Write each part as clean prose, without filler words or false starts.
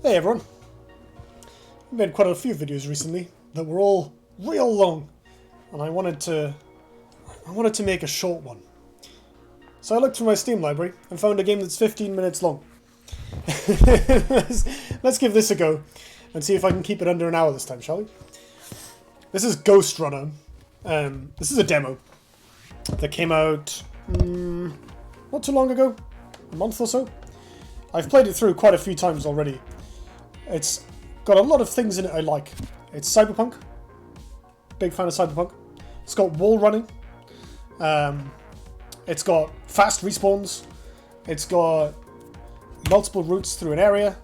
Hey everyone! I've made quite a few videos recently that were all real long, and I wanted to make a short one. So I looked through my Steam library and found a game that's 15 minutes long. Let's give this a go and see if I can keep it under an hour this time, shall we? This is Ghostrunner. This is a demo that came out not too long ago, a month or so. I've played it through quite a few times already. It's got a lot of things in it I like. It's cyberpunk. Big fan of cyberpunk. It's got wall running. It's got fast respawns. It's got multiple routes through an area.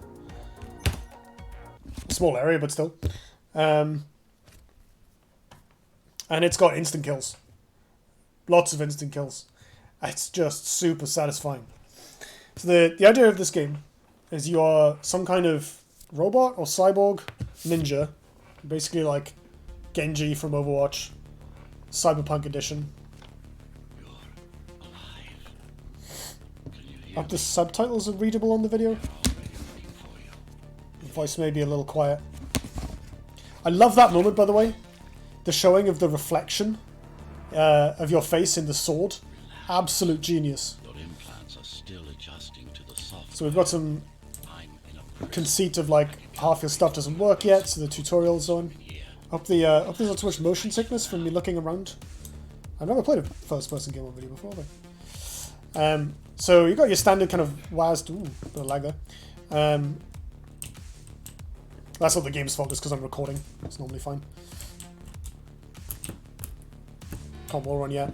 Small area, but still. And it's got instant kills. Lots of instant kills. It's just super satisfying. So the idea of this game is you are some kind of robot or cyborg ninja, basically like Genji from Overwatch, Cyberpunk Edition. Hope the subtitles are readable on the video. The voice may be a little quiet. I love that moment, by the way. The showing of the reflection of your face in the sword. Absolute genius. So we've got some conceit of like half your stuff doesn't work yet, so the tutorial's on. Hope there's not too much motion sickness from me looking around. I've never played a first-person game on video before, though. So you got your standard kind of WASD. Ooh, bit of lag there. That's not the game's fault, just because I'm recording. It's normally fine. Can't wall run yet.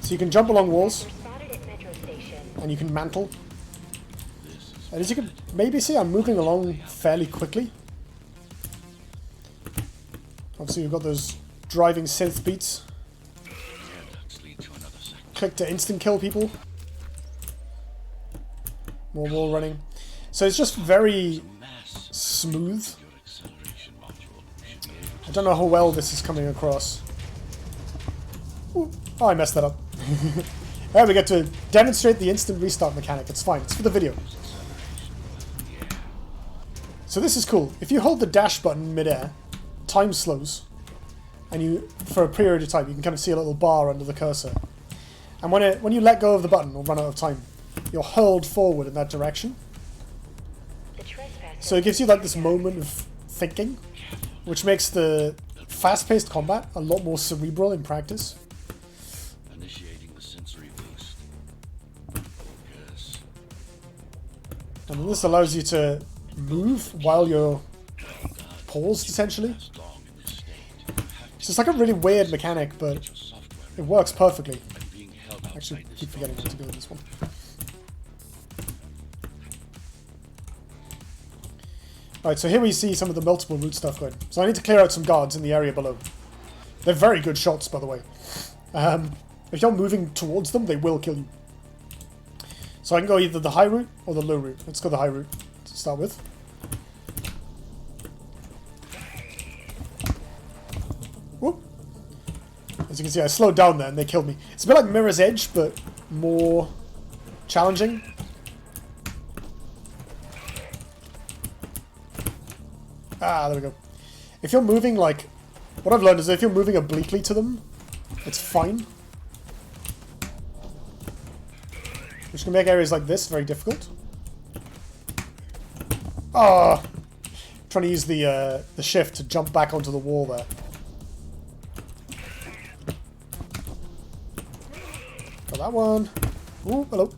So you can jump along walls, and you can mantle. And as you can maybe see, I'm moving along fairly quickly. Obviously, we've got those driving synth beats. Click to instant kill people. More wall running. So it's just very smooth. I don't know how well this is coming across. Ooh. Oh, I messed that up. Alright, we get to demonstrate the instant restart mechanic. It's fine, it's for the video. So this is cool. If you hold the dash button mid-air, time slows. And you, for a period of time, you can kind of see a little bar under the cursor. And when you let go of the button or run out of time, you're hurled forward in that direction. So it gives you like this moment of thinking, which makes the fast-paced combat a lot more cerebral in practice. Initiating the sensory boost. Focus. And this allows you to move while you're paused, essentially. So it's like a really weird mechanic, but it works perfectly. Actually, I keep forgetting to go with this one. Alright, so here we see some of the multiple route stuff going. So I need to clear out some guards in the area below. They're very good shots, by the way. If you're moving towards them, they will kill you. So I can go either the high route or the low route. Let's go the high route to start with. Whoop. As you can see, I slowed down there and they killed me. It's a bit like Mirror's Edge, but more challenging. Ah, there we go. If you're moving, like... What I've learned is that if you're moving obliquely to them, it's fine. Which can make areas like this very difficult. Ah! Trying to use the shift to jump back onto the wall there. Got that one. Ooh, hello.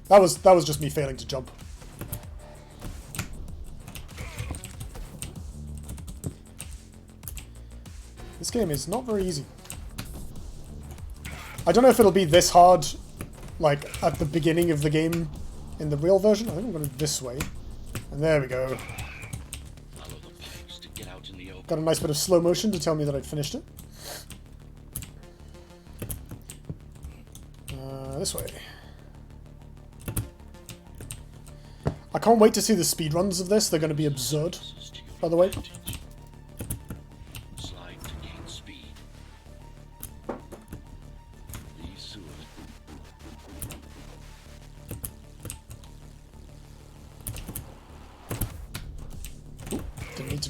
That was just me failing to jump. This game is not very easy. I don't know if it'll be this hard, like, at the beginning of the game in the real version. I think I'm going this way. And there we go. Got a nice bit of slow motion to tell me that I'd finished it. This way. I can't wait to see the speedruns of this. They're going to be absurd, by the way.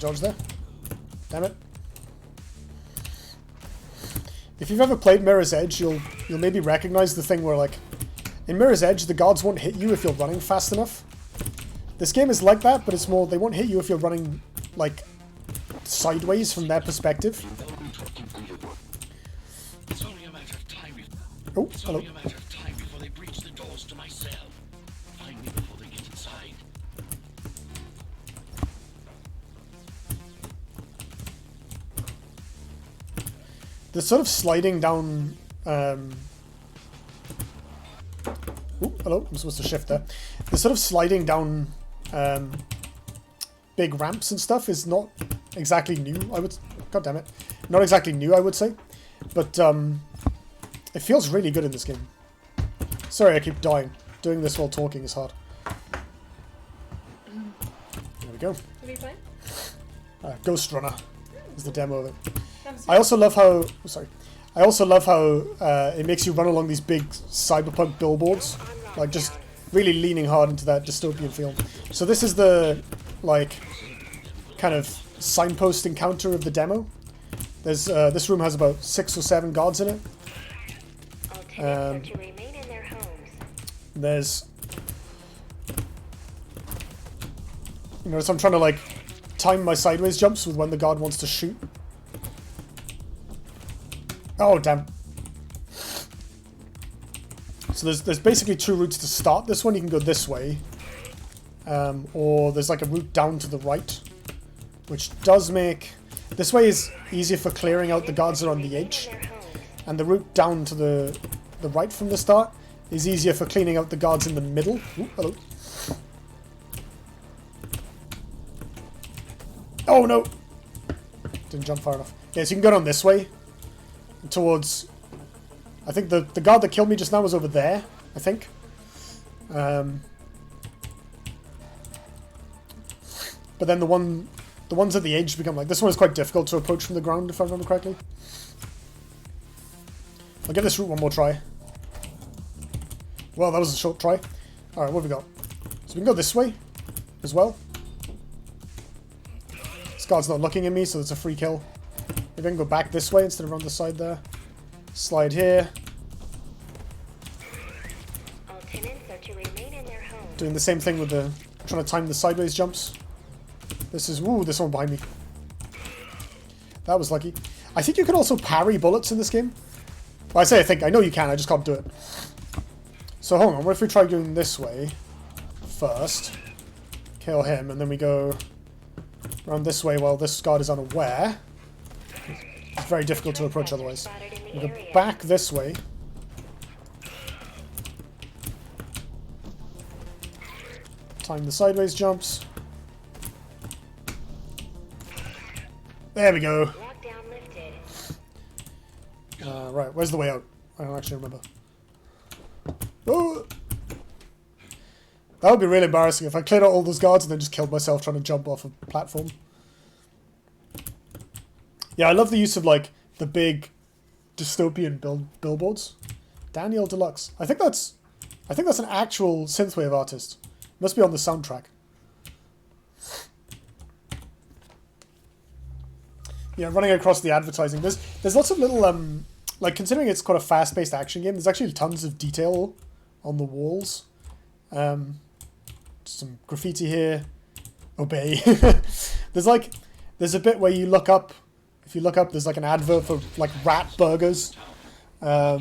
dodge there. Damn it. If you've ever played Mirror's Edge, you'll maybe recognize the thing where, like, in Mirror's Edge, the guards won't hit you if you're running fast enough. This game is like that, but it's more, they won't hit you if you're running, like, sideways from their perspective. It's only a matter of time. Oh, It's hello. only a matter of time before they breach the doors to my cell. Find me before they get inside. The sort of sliding down... Oh, hello, I'm supposed to shift there. The sort of sliding down big ramps and stuff is not exactly new, I would... God damn it. Not exactly new, I would say. But it feels really good in this game. Sorry, I keep dying. Doing this while talking is hard. There we go. Are we playing? Ghostrunner is the demo of it. Haven't seen I also love how... oh, sorry. I also love how it makes you run along these big cyberpunk billboards. Like, just really leaning hard into that dystopian feel. So this is the, like, kind of signpost encounter of the demo. There's this room has about 6 or 7 guards in it. There's... You notice I'm trying to, like, time my sideways jumps with when the guard wants to shoot. Oh, damn. So there's basically 2 routes to start this one. You can go this way. Or there's like a route down to the right. Which does make... This way is easier for clearing out the guards that are on the edge. And the route down to the right from the start is easier for cleaning out the guards in the middle. Ooh, hello. Oh, no! Didn't jump far enough. Yeah, so you can go down this way. Towards... I think the guard that killed me just now was over there, I think. But then the ones at the edge become like... This one is quite difficult to approach from the ground, if I remember correctly. I'll give this route one more try. Well, that was a short try. Alright, what have we got? So we can go this way as well. This guard's not looking at me, so it's a free kill. Maybe I can go back this way instead of around the side there. Slide here. Doing the same thing with the... Trying to time the sideways jumps. This is... Ooh, this one behind me. That was lucky. I think you can also parry bullets in this game. Well, I say I think. I know you can, I just can't do it. So hold on, what if we try going this way first? Kill him, and then we go around this way while this guard is unaware. It's very difficult to approach otherwise. We go back this way. Time the sideways jumps. There we go. Right, where's the way out? I don't actually remember. Oh! That would be really embarrassing if I cleared out all those guards and then just killed myself trying to jump off a platform. Yeah, I love the use of, like, the big dystopian billboards. Daniel Deluxe. I think that's an actual synthwave artist. Must be on the soundtrack. Yeah, running across the advertising. There's lots of little like, considering it's quite a fast-paced action game, there's actually tons of detail on the walls. Some graffiti here. Obey. There's a bit where you look up. If you look up, there's like an advert for like rat burgers. I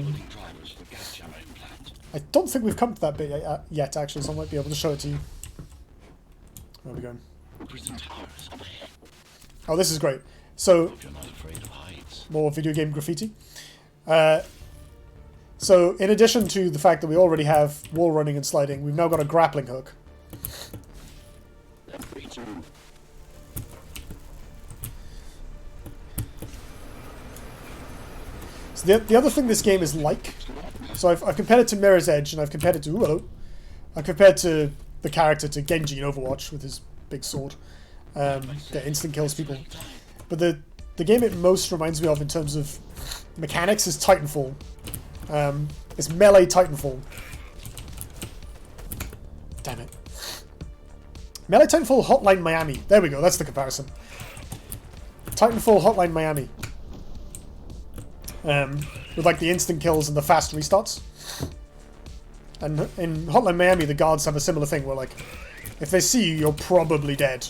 don't think we've come to that bit yet, actually, so I might be able to show it to you. Where are we going? Oh, this is great. So, more video game graffiti. So, in addition to the fact that we already have wall running and sliding, we've now got a grappling hook. So the other thing this game is like, so I've compared it to Mirror's Edge, and I've compared it to, ooh, hello. I've compared to the character to Genji in Overwatch with his big sword that instant kills people. But the game it most reminds me of in terms of mechanics is Titanfall. It's melee Titanfall. Damn it. Melee Titanfall Hotline Miami. There we go, that's the comparison. Titanfall Hotline Miami. With like the instant kills and the fast restarts. And in Hotline Miami, the guards have a similar thing where, like, if they see you, you're probably dead.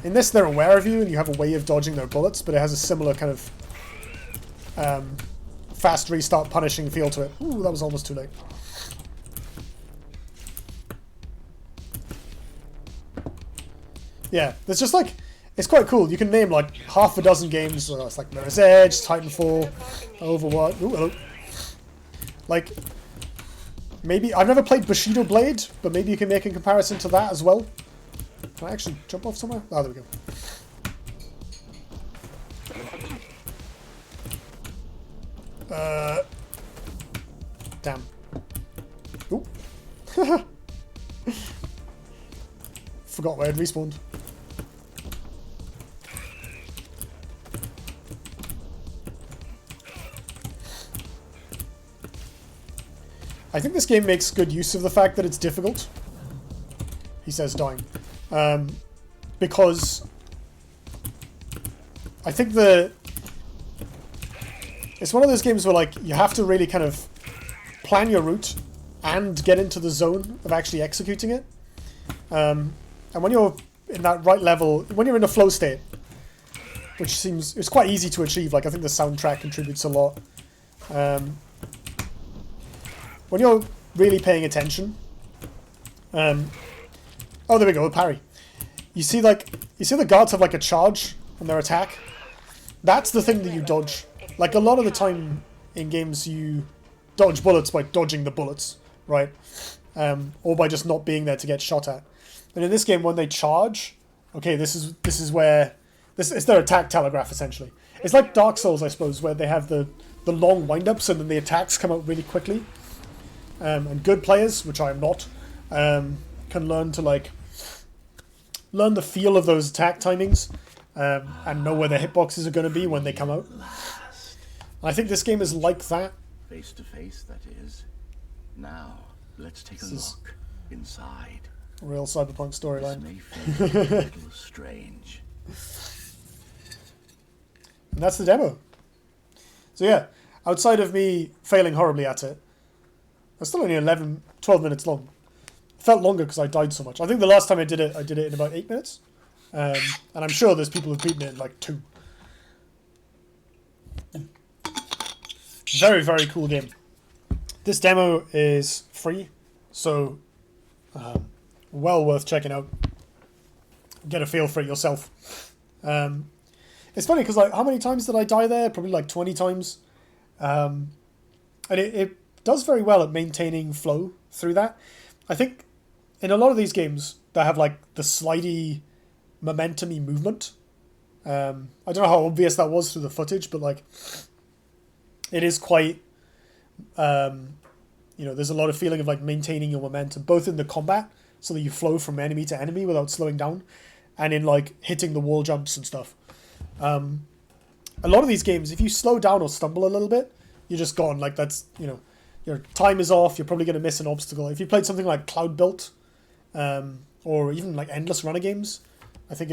In this, they're aware of you and you have a way of dodging their bullets, but it has a similar kind of fast restart punishing feel to it. Ooh, that was almost too late. Yeah, it's just like, it's quite cool. You can name like half a dozen games. It's like Mirror's Edge, Titanfall, Overwatch. Ooh, hello. Like, maybe, I've never played Bushido Blade, but maybe you can make a comparison to that as well. Can I actually jump off somewhere? Oh, there we go. Damn. Ooh. Forgot where I'd respawned. I think this game makes good use of the fact that it's difficult. He says dying. Because I think it's one of those games where, like, you have to really kind of plan your route and get into the zone of actually executing it. And when you're in that right level, when you're in a flow state, which it's quite easy to achieve, like, I think the soundtrack contributes a lot. When you're really paying attention, oh, there we go, parry. You see the guards have like a charge on their attack. That's the thing that you dodge. Like, a lot of the time in games you dodge bullets by dodging the bullets, right? Or by just not being there to get shot at. And in this game, when they charge, okay, this is where it's their attack telegraph essentially. It's like Dark Souls, I suppose, where they have the long wind-ups and then the attacks come out really quickly. And good players, which I am not, can learn to learn the feel of those attack timings and know where their hitboxes are going to be when they come out. I think this game is like that. Face to face, that is. Now, let's take a look inside. Real cyberpunk This storyline. may feel a little strange. And that's the demo. So yeah, outside of me failing horribly at it, it's still only 12 minutes long. It felt longer because I died so much. I think the last time I did it in about 8 minutes. And I'm sure there's people who've beaten it in like 2. Very, very cool game. This demo is free, so well worth checking out. Get a feel for it yourself. It's funny because, like, how many times did I die there? Probably like 20 times. And it does very well at maintaining flow through that. I think in a lot of these games that have like the slidey, momentum-y movement, I don't know how obvious that was through the footage, but like it is quite, there's a lot of feeling of like maintaining your momentum, both in the combat, so that you flow from enemy to enemy without slowing down, and in like hitting the wall jumps and stuff. A lot of these games, if you slow down or stumble a little bit, you're just gone. Like, that's, your time is off, you're probably going to miss an obstacle. If you played something like Cloud Built, or even like Endless Runner games, I think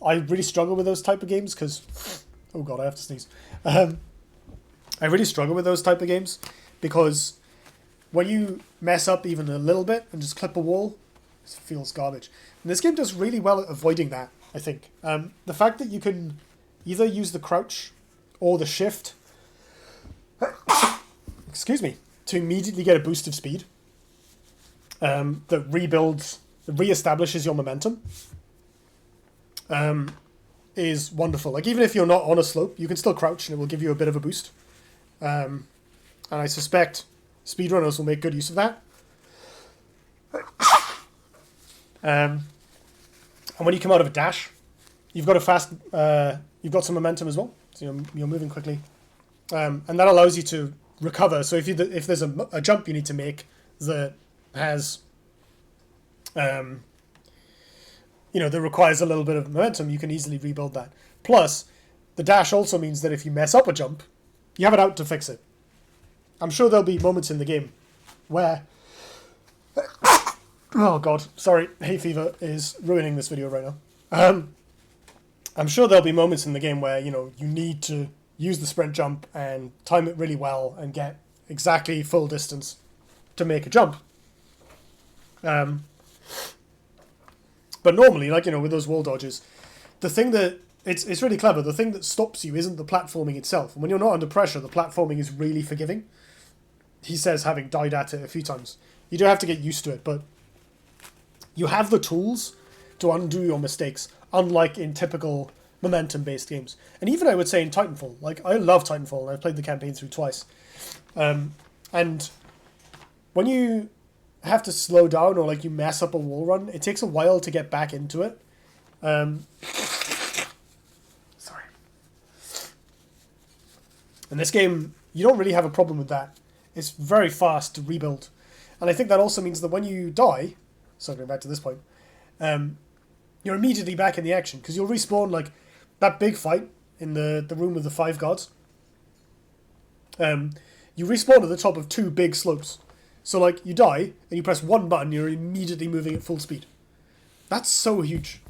I really struggle with those type of games because, oh god, I have to sneeze. I really struggle with those type of games because when you mess up even a little bit and just clip a wall, it feels garbage. And this game does really well at avoiding that, I think. The fact that you can either use the crouch or the shift, excuse me, to immediately get a boost of speed that re-establishes your momentum, is wonderful. Like, even if you're not on a slope, you can still crouch and it will give you a bit of a boost. And I suspect speedrunners will make good use of that. And when you come out of a dash, you've got you've got some momentum as well. So you're moving quickly, and that allows you to recover. So if there's a jump you need to make that has, that requires a little bit of momentum, you can easily rebuild that. Plus, the dash also means that if you mess up a jump, you have it out to fix it. I'm sure there'll be moments in the game where, oh god, sorry, hay fever is ruining this video right now. I'm sure there'll be moments in the game where, you know, you need to use the sprint jump and time it really well and get exactly full distance to make a jump. But normally, like, you know, with those wall dodges, the thing that, it's really clever, the thing that stops you isn't the platforming itself. And when you're not under pressure, the platforming is really forgiving. He says, having died at it a few times. You do have to get used to it, but you have the tools to undo your mistakes, unlike in typical momentum-based games. And even, I would say, in Titanfall. Like, I love Titanfall, and I've played the campaign through twice. And when you have to slow down or, like, you mess up a wall run, it takes a while to get back into it. Sorry. In this game, you don't really have a problem with that. It's very fast to rebuild. And I think that also means that when you die, so going back to this point, you're immediately back in the action, because you'll respawn, like, that big fight in the room with the 5 guards. You respawn at the top of 2 big slopes. So, like, you die, and you press one button, you're immediately moving at full speed. That's so huge.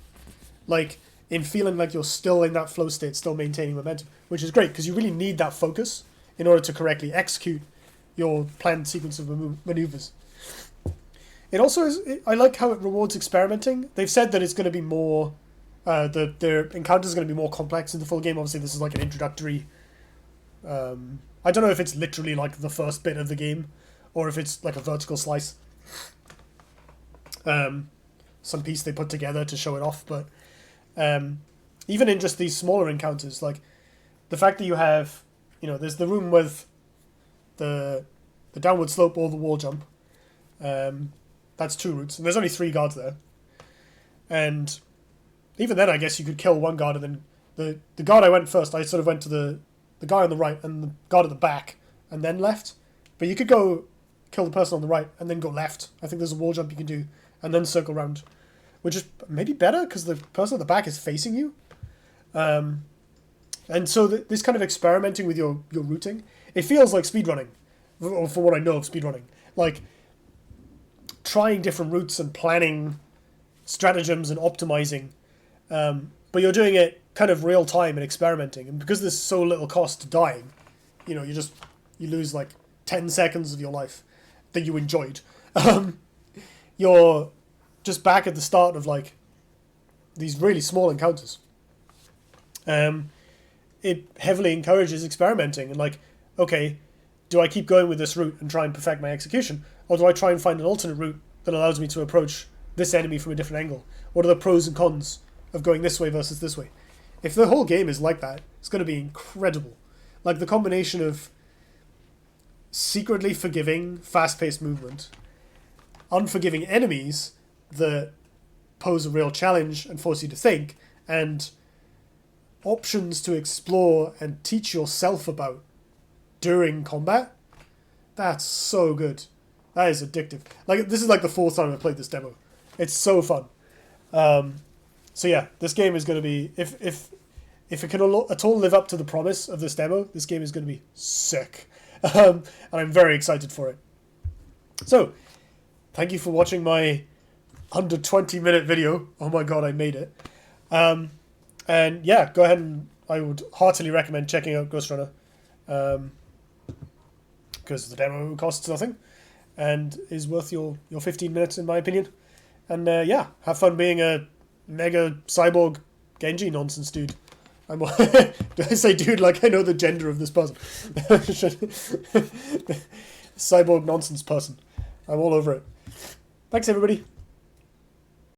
Like, in feeling like you're still in that flow state, still maintaining momentum, which is great, because you really need that focus in order to correctly execute your planned sequence of maneuvers. It also is, I like how it rewards experimenting. They've said that it's going to be more, their encounters are going to be more complex in the full game. Obviously, this is like an introductory, I don't know if it's literally like the first bit of the game, or if it's like a vertical slice. Some piece they put together to show it off, but even in just these smaller encounters, like the fact that you have, you know, there's the room with the downward slope or the wall jump. That's 2 routes, and there's only 3 guards there. And even then, I guess you could kill one guard, and then the guard I went first, I sort of went to the guy on the right and the guard at the back, and then left. But you could go kill the person on the right and then go left. I think there's a wall jump you can do, and then circle around, which is maybe better because the person at the back is facing you. And so this kind of experimenting with your routing, it feels like speedrunning, for what I know of speedrunning. Like, trying different routes and planning stratagems and optimizing, but you're doing it kind of real time and experimenting. And because there's so little cost to dying, you know, you lose like 10 seconds of your life that you enjoyed. You're just back at the start of like these really small encounters. It heavily encourages experimenting and like, okay, do I keep going with this route and try and perfect my execution? Or do I try and find an alternate route that allows me to approach this enemy from a different angle? What are the pros and cons of going this way versus this way? If the whole game is like that, it's going to be incredible. Like the combination of secretly forgiving, fast-paced movement, unforgiving enemies that pose a real challenge and force you to think, and options to explore and teach yourself about during combat, that's so good. That is addictive. Like, this is like the 4th time I've played this demo. It's so fun. So yeah, this game is going to be, if it can at all live up to the promise of this demo, this game is going to be sick. And I'm very excited for it. So, thank you for watching my under 20-minute video. Oh my god, I made it. And yeah, go ahead and I would heartily recommend checking out Ghostrunner. Because the demo costs nothing and is worth your 15 minutes in my opinion. And yeah, have fun being a mega cyborg Genji nonsense dude. Do I say dude like I know the gender of this person? Cyborg nonsense person. I'm all over it. Thanks everybody.